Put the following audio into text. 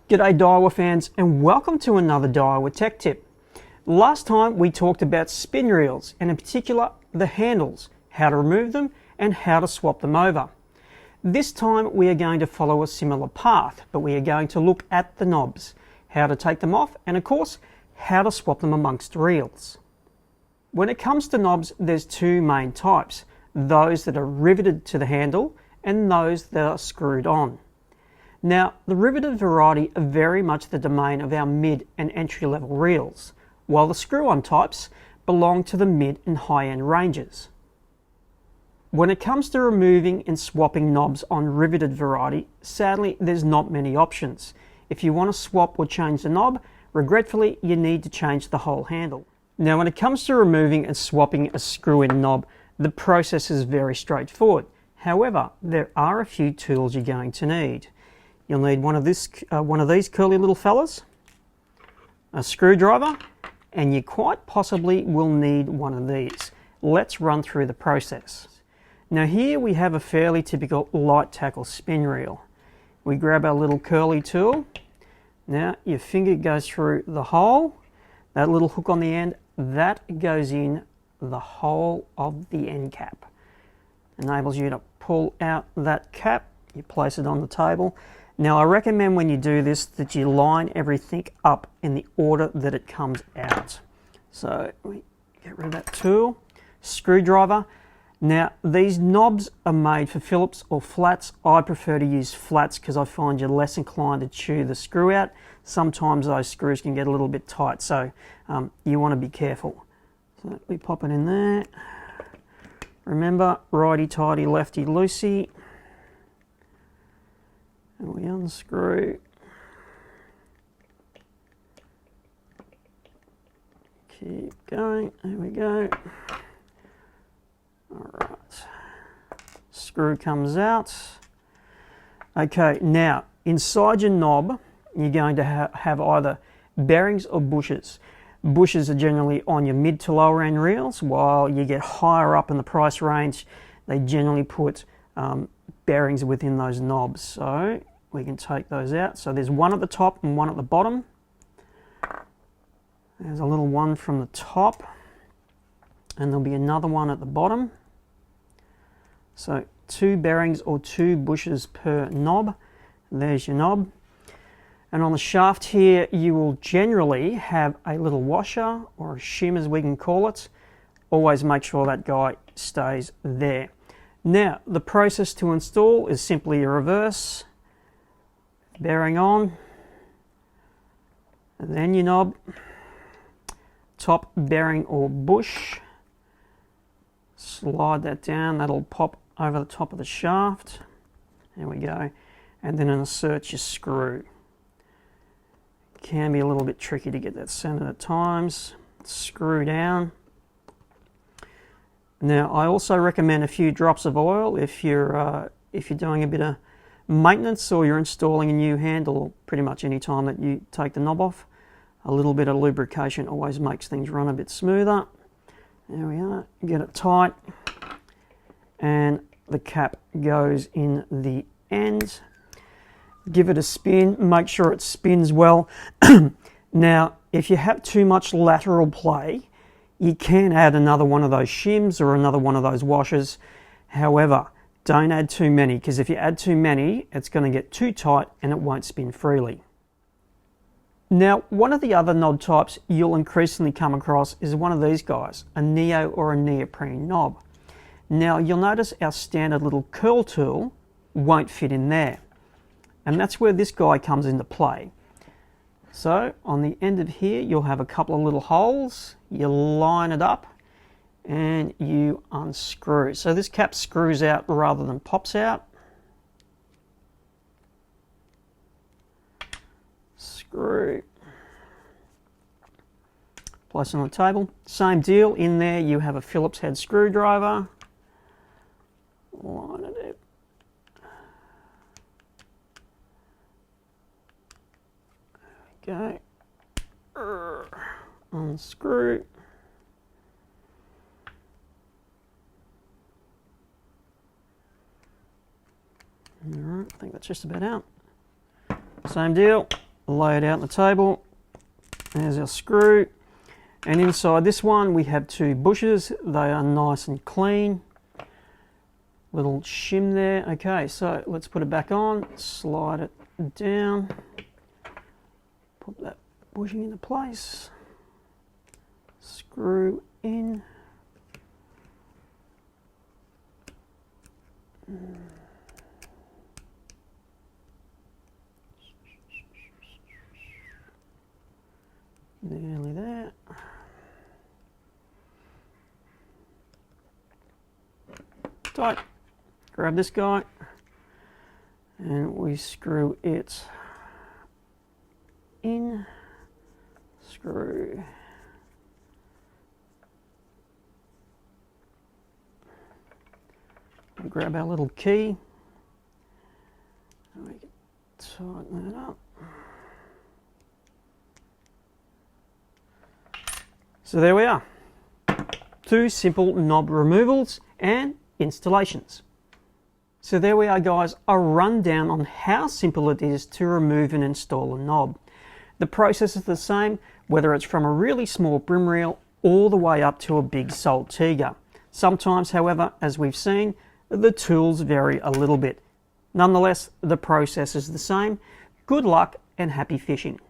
G'day Daiwa fans, and welcome to another Daiwa Tech Tip. Last time we talked about spin reels, and in particular the handles, how to remove them and how to swap them over. This time we are going to follow a similar path, but we are going to look at the knobs, how to take them off, and of course how to swap them amongst reels. When it comes to knobs, there's two main types, those that are riveted to the handle and those that are screwed on. Now, the riveted variety are very much the domain of our mid and entry-level reels, while the screw-on types belong to the mid and high-end ranges. When it comes to removing and swapping knobs on riveted variety, sadly there's not many options. If you want to swap or change the knob, regretfully you need to change the whole handle. Now when it comes to removing and swapping a screw-in knob, the process is very straightforward. However, there are a few tools you're going to need. You'll need one of these curly little fellas, a screwdriver, and you quite possibly will need one of these. Let's run through the process. Now here we have a fairly typical light tackle spin reel. We grab our little curly tool. Now your finger goes through the hole, that little hook on the end, that goes in the hole of the end cap. Enables you to pull out that cap, you place it on the table. Now I recommend when you do this that you line everything up in the order that it comes out. So we get rid of that tool, screwdriver. Now these knobs are made for Phillips or flats. I prefer to use flats because I find you're less inclined to chew the screw out. Sometimes those screws can get a little bit tight, so you want to be careful. So we pop it in there. Remember, righty-tighty, lefty-loosey. And we unscrew. Keep going, there we go. Alright, screw comes out. Okay, now inside your knob you're going to have either bearings or bushes. Bushes are generally on your mid to lower end reels, while you get higher up in the price range they generally put bearings within those knobs. So we can take those out. So there's one at the top and one at the bottom. There's a little one from the top and there'll be another one at the bottom. So 2 bearings or 2 bushes per knob. There's your knob. And on the shaft here you will generally have a little washer or a shim as we can call it. Always make sure that guy stays there. Now the process to install is simply a reverse, bearing on, and then your knob, top bearing or bush, slide that down, that'll pop over the top of the shaft, there we go, and then insert your screw. Can be a little bit tricky to get that centered at times. Screw down. Now I also recommend a few drops of oil if you're doing a bit of maintenance or you're installing a new handle, pretty much any time that you take the knob off. A little bit of lubrication always makes things run a bit smoother. There we are, get it tight, and the cap goes in the end. Give it a spin, make sure it spins well. Now if you have too much lateral play, you can add another one of those shims or another one of those washers. However, don't add too many, because if you add too many it's going to get too tight and it won't spin freely. Now one of the other knob types you'll increasingly come across is one of these guys, a neo or a neoprene knob. Now you'll notice our standard little curl tool won't fit in there, and that's where this guy comes into play. So on the end of here you'll have a couple of little holes, you line it up and you unscrew. So this cap screws out rather than pops out. Screw, place it on the table. Same deal, in there you have a Phillips head screwdriver. Line it up. There we go. Unscrew. Alright, I think that's just about out. Same deal, lay it out on the table. There's our screw. And inside this one we have 2 bushes. They are nice and clean. Little shim there. Okay, so let's put it back on, slide it down, put that bushing into place, screw in. Nearly there. Tight. Grab this guy and we screw it in. Screw. We grab our little key. And we can tighten that up. So there we are. 2 simple knob removals and installations. So there we are, guys, a rundown on how simple it is to remove and install a knob. The process is the same, whether it's from a really small brim reel all the way up to a big Saltiga. Sometimes, however, as we've seen, the tools vary a little bit. Nonetheless, the process is the same. Good luck and happy fishing.